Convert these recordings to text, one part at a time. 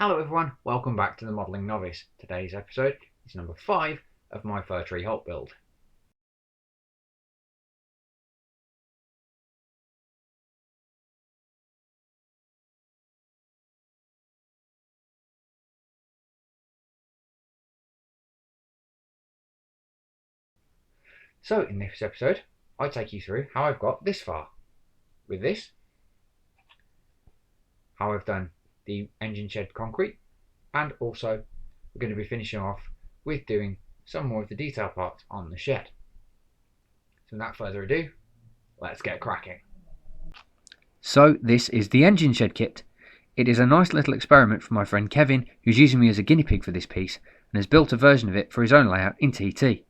Hello everyone, welcome back to the Modelling Novice. Today's episode is number 5 of my fir tree halt build. So in this episode, I take you through how I've got this far with this, how I've done the engine shed concrete, and also we're going to be finishing off with doing some more of the detail parts on the shed. So without further ado, let's get cracking. So this is the engine shed kit. It is a nice little experiment for my friend Kevin, who's using me as a guinea pig for this piece and has built a version of it for his own layout in TT.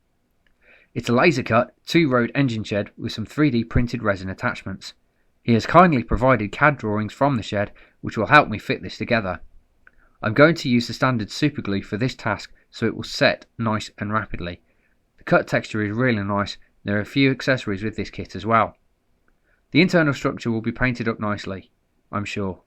It's a laser cut 2-road engine shed with some 3D printed resin attachments. He has kindly provided CAD drawings from the shed which will help me fit this together. I'm going to use the standard super glue for this task so it will set nice and rapidly. The cut texture is really nice and there are a few accessories with this kit as well. The internal structure will be painted up nicely, I'm sure.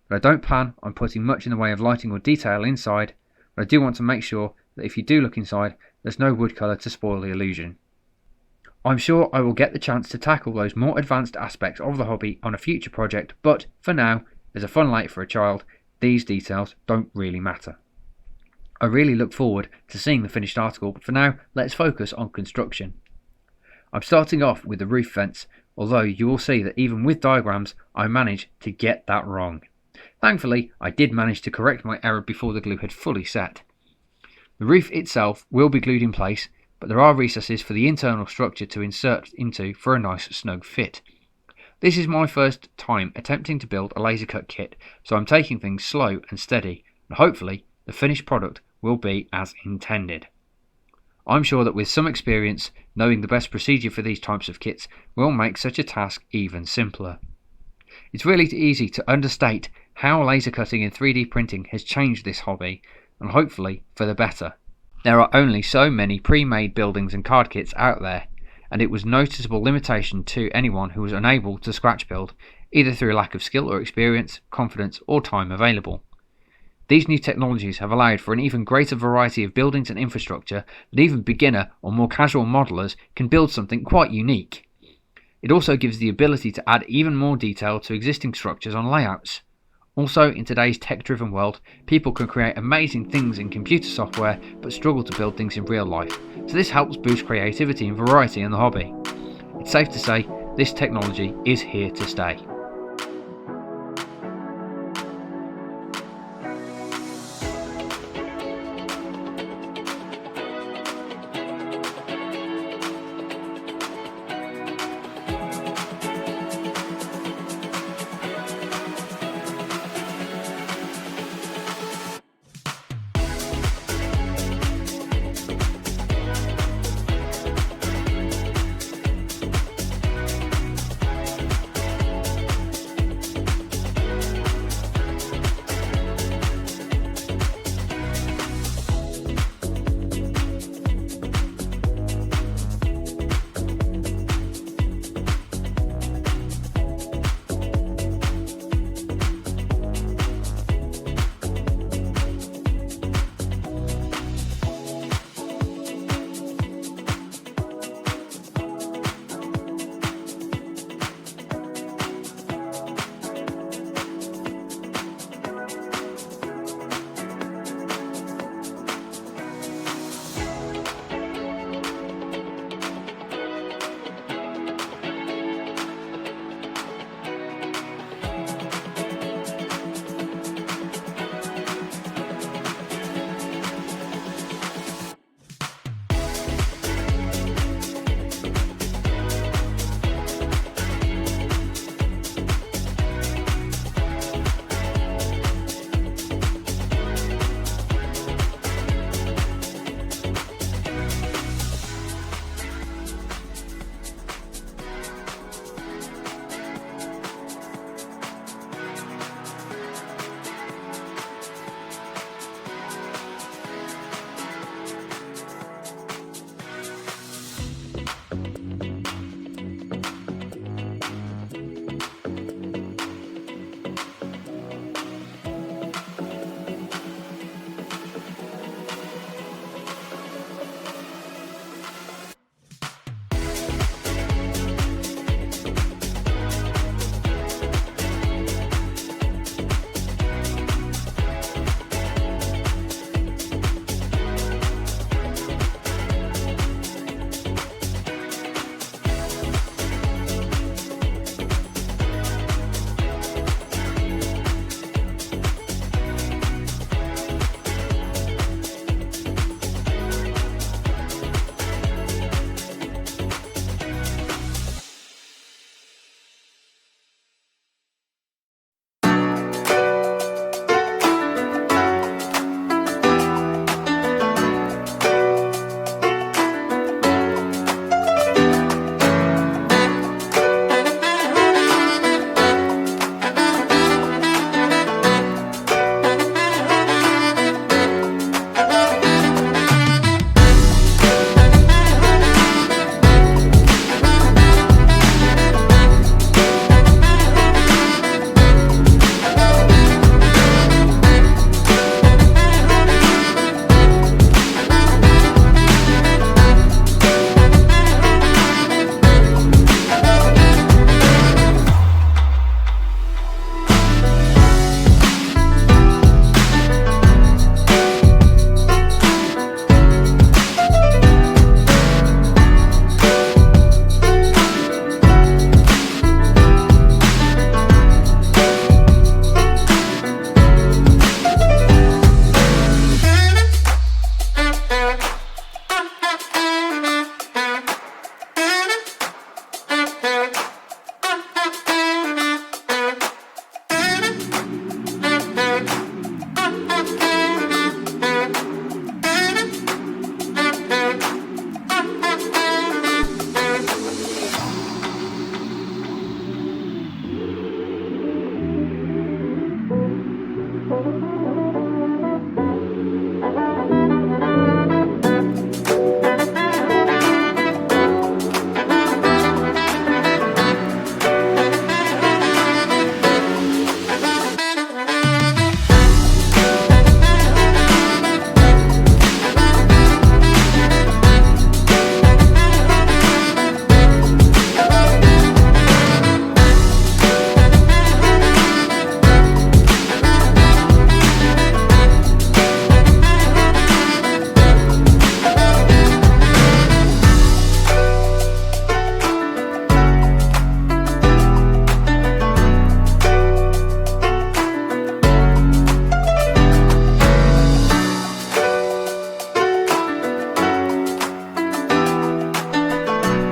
But I don't plan on putting much in the way of lighting or detail inside, but I do want to make sure that if you do look inside, there's no wood colour to spoil the illusion. I'm sure I will get the chance to tackle those more advanced aspects of the hobby on a future project, but for now, as a fun light for a child, these details don't really matter. I really look forward to seeing the finished article, but for now, let's focus on construction. I'm starting off with the roof vents, although you will see that even with diagrams, I managed to get that wrong. Thankfully, I did manage to correct my error before the glue had fully set. The roof itself will be glued in place, but there are recesses for the internal structure to insert into for a nice snug fit. This is my first time attempting to build a laser cut kit, so I'm taking things slow and steady, and hopefully the finished product will be as intended. I'm sure that with some experience, knowing the best procedure for these types of kits will make such a task even simpler. It's really easy to understate how laser cutting and 3D printing has changed this hobby, and hopefully for the better. There are only so many pre-made buildings and card kits out there, and it was a noticeable limitation to anyone who was unable to scratch build, either through lack of skill or experience, confidence or time available. These new technologies have allowed for an even greater variety of buildings and infrastructure that even beginner or more casual modelers can build something quite unique. It also gives the ability to add even more detail to existing structures on layouts. Also, in today's tech-driven world, people can create amazing things in computer software but struggle to build things in real life, so this helps boost creativity and variety in the hobby. It's safe to say this technology is here to stay.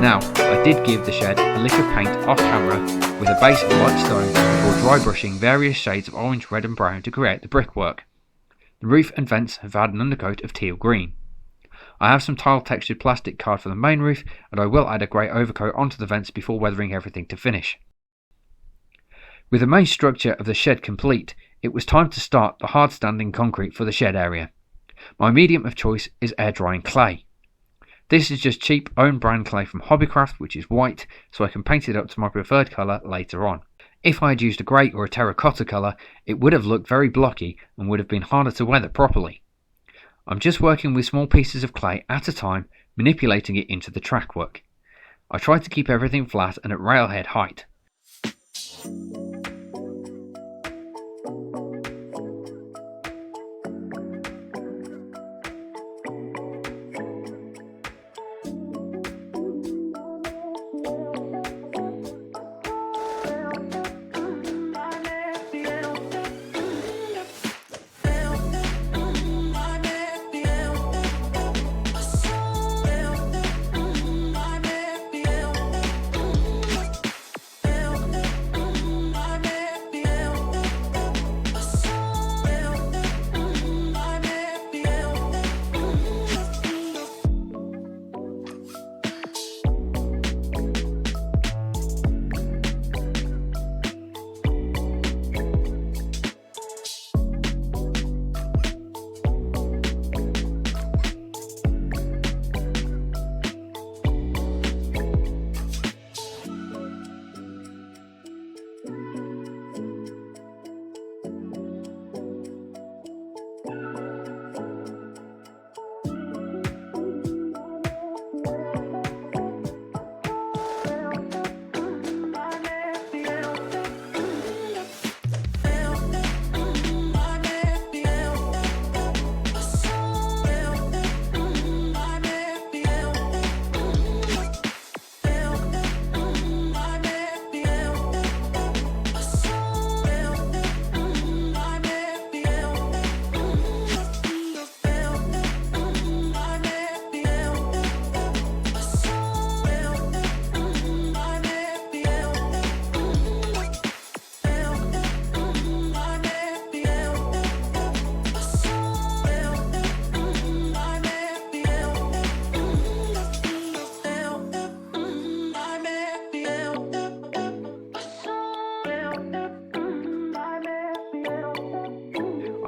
Now, I did give the shed a lick of paint off camera with a base of light stone before dry brushing various shades of orange, red and brown to create the brickwork. The roof and vents have had an undercoat of teal green. I have some tile textured plastic card for the main roof, and I will add a grey overcoat onto the vents before weathering everything to finish. With the main structure of the shed complete, it was time to start the hard standing concrete for the shed area. My medium of choice is air drying clay. This is just cheap own brand clay from Hobbycraft, which is white, so I can paint it up to my preferred colour later on. If I had used a grey or a terracotta colour, it would have looked very blocky and would have been harder to weather properly. I'm just working with small pieces of clay at a time, manipulating it into the trackwork. I try to keep everything flat and at railhead height.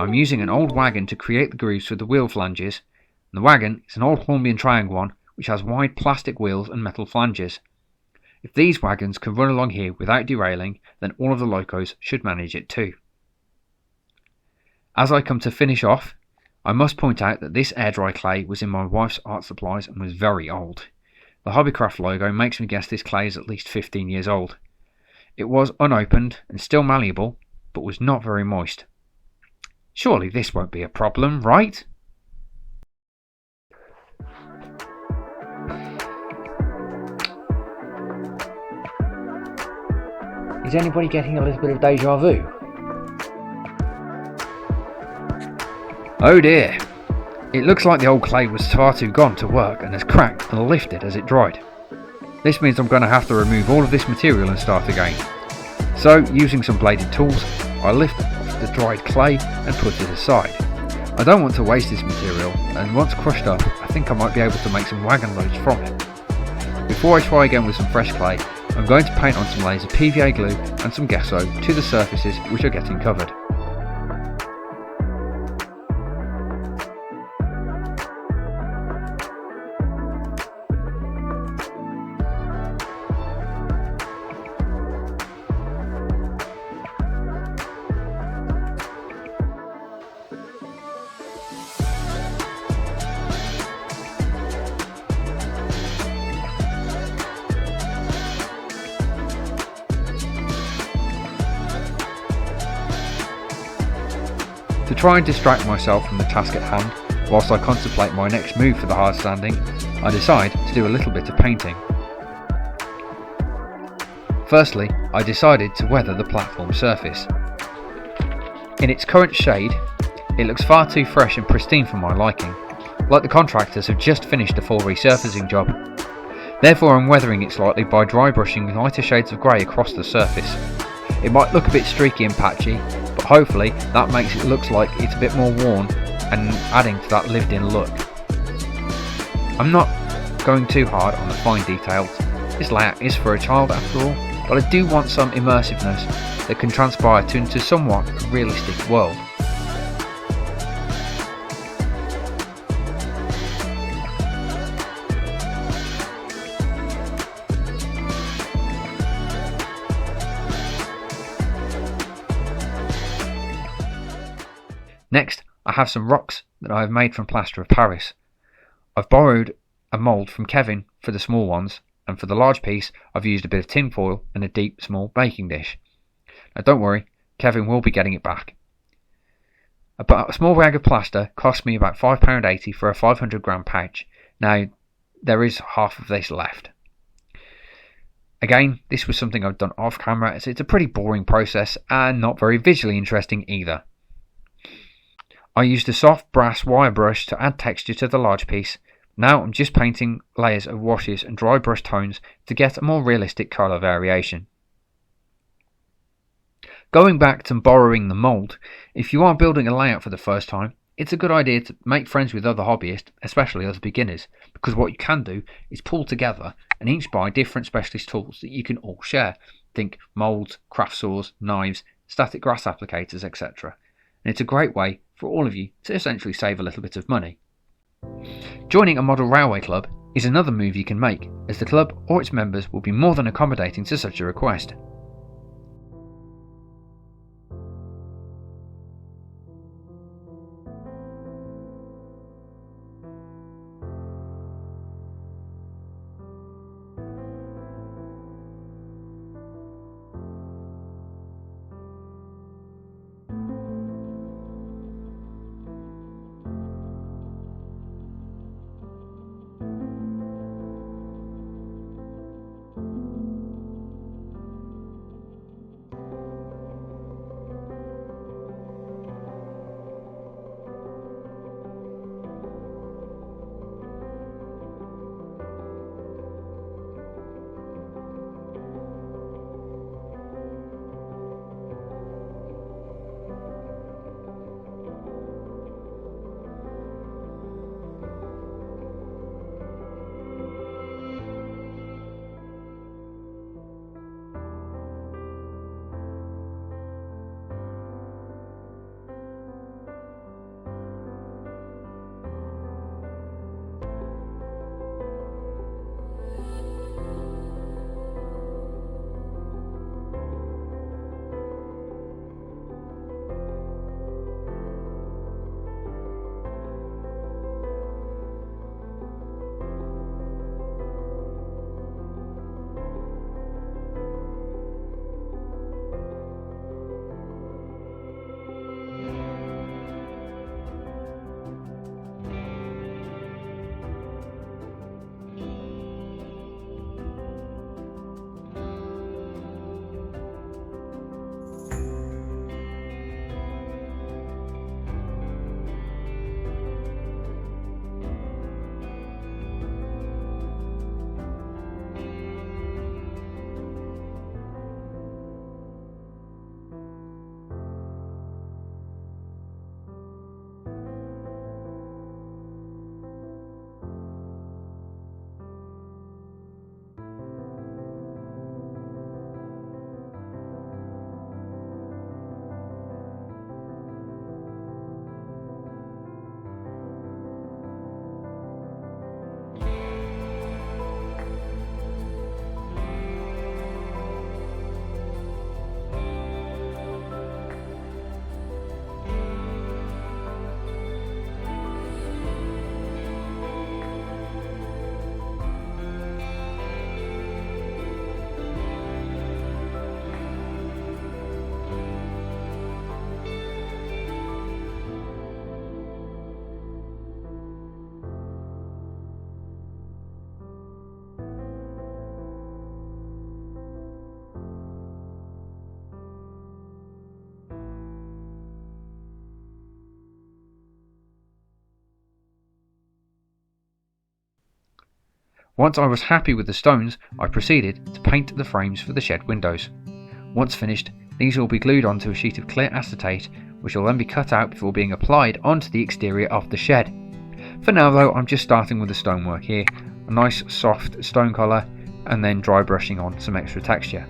I'm using an old wagon to create the grooves for the wheel flanges, and the wagon is an old Hornbian Triangle one which has wide plastic wheels and metal flanges. If these wagons can run along here without derailing, then all of the locos should manage it too. As I come to finish off, I must point out that this air dry clay was in my wife's art supplies and was very old. The Hobbycraft logo makes me guess this clay is at least 15 years old. It was unopened and still malleable, but was not very moist. Surely this won't be a problem, right? Is anybody getting a little bit of deja vu? Oh dear. It looks like the old clay was far too gone to work and has cracked and lifted as it dried. This means I'm going to have to remove all of this material and start again. So, using some bladed tools, I lift off the dried clay and put it aside. I don't want to waste this material, and once crushed up, I think I might be able to make some wagon loads from it. Before I try again with some fresh clay, I'm going to paint on some layers of PVA glue and some gesso to the surfaces which are getting covered. To try and distract myself from the task at hand, whilst I contemplate my next move for the hardstanding, I decide to do a little bit of painting. Firstly, I decided to weather the platform surface. In its current shade, it looks far too fresh and pristine for my liking, like the contractors have just finished a full resurfacing job. Therefore I'm weathering it slightly by dry brushing lighter shades of grey across the surface. It might look a bit streaky and patchy, but hopefully that makes it look like it's a bit more worn and adding to that lived in look. I'm not going too hard on the fine details. This layout is for a child after all, but I do want some immersiveness that can transpire into somewhat a realistic world. Next, I have some rocks that I have made from plaster of Paris. I've borrowed a mould from Kevin for the small ones, and for the large piece I've used a bit of tin foil and a deep small baking dish. Now don't worry, Kevin will be getting it back. About a small rag of plaster cost me about £5.80 for a 500g pouch. Now there is half of this left. Again, this was something I've done off camera, so it's a pretty boring process and not very visually interesting either. I used a soft brass wire brush to add texture to the large piece. Now I'm just painting layers of washes and dry brush tones to get a more realistic colour variation. Going back to borrowing the mould, if you are building a layout for the first time, it's a good idea to make friends with other hobbyists, especially other beginners, because what you can do is pull together and each buy different specialist tools that you can all share. Think moulds, craft saws, knives, static grass applicators, etc. And it's a great way for all of you to essentially save a little bit of money. Joining a model railway club is another move you can make, as the club or its members will be more than accommodating to such a request. Once I was happy with the stones, I proceeded to paint the frames for the shed windows. Once finished, these will be glued onto a sheet of clear acetate, which will then be cut out before being applied onto the exterior of the shed. For now though, I'm just starting with the stonework here, a nice soft stone colour, and then dry brushing on some extra texture.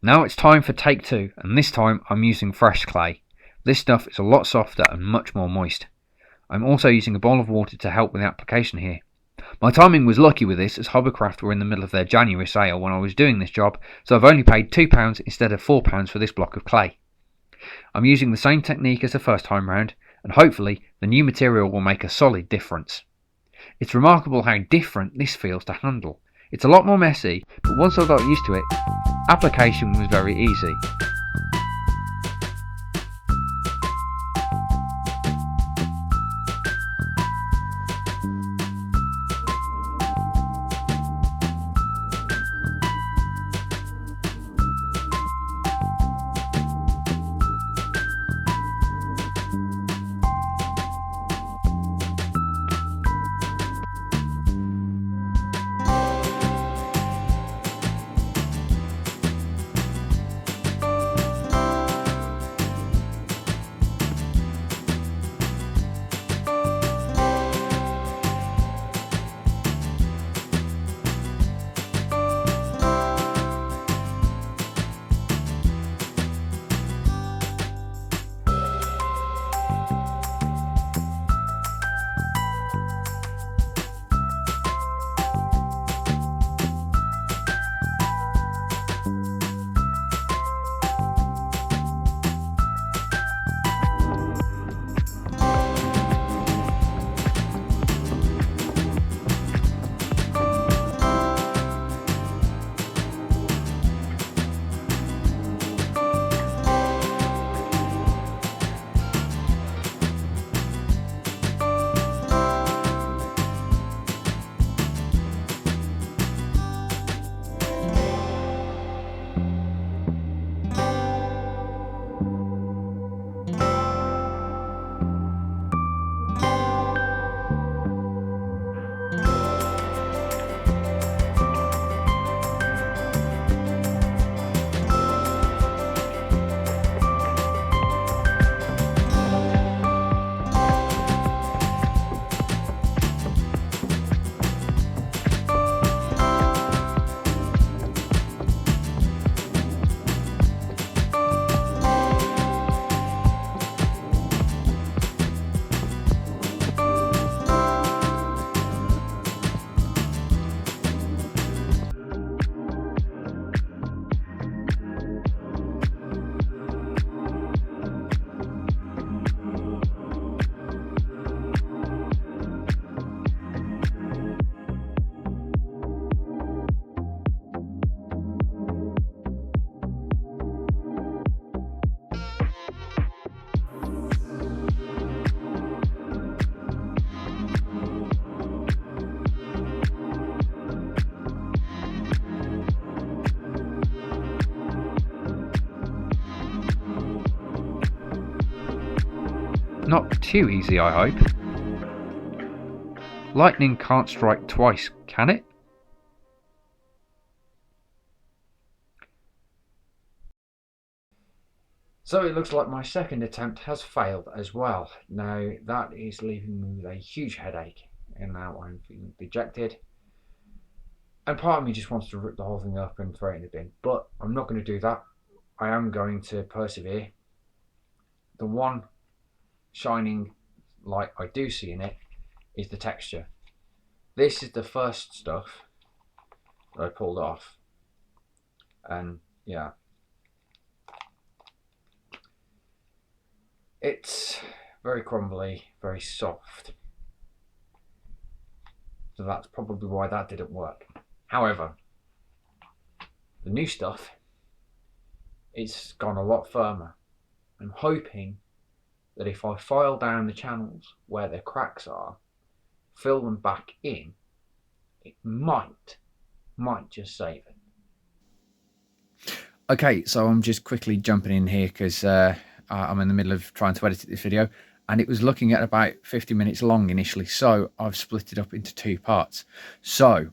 Now it's time for take 2, and this time I'm using fresh clay. This stuff is a lot softer and much more moist. I'm also using a bowl of water to help with the application here. My timing was lucky with this, as Hobbycraft were in the middle of their January sale when I was doing this job, so I've only paid £2 instead of £4 for this block of clay. I'm using the same technique as the first time round, and hopefully the new material will make a solid difference. It's remarkable how different this feels to handle. It's a lot more messy, but once I got used to it, application was very easy. not too easy, I hope. Lightning can't strike twice, can it? So it looks like my second attempt has failed as well. Now that is leaving me with a huge headache, and now I'm feeling dejected. And part of me just wants to rip the whole thing up and throw it in the bin, but I'm not going to do that. I am going to persevere. The one shining light I do see in it is the texture. This is the first stuff that I pulled off, and yeah, it's very crumbly, very soft, so that's probably why that didn't work. However, the new stuff, it's gone a lot firmer. I'm hoping that if I file down the channels where the cracks are, fill them back in, it might just save it. Okay, so I'm just quickly jumping in here because I'm in the middle of trying to edit this video, and it was looking at about 50 minutes long initially, so I've split it up into 2 parts. So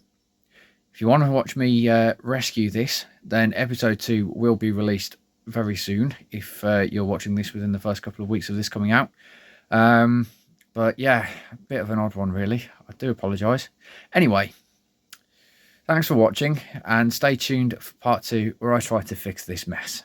if you want to watch me rescue this, then episode 2 will be released very soon if you're watching this within the first couple of weeks of this coming out. But yeah, a bit of an odd one really. I do apologise. Anyway, thanks for watching, and stay tuned for part 2 where I try to fix this mess.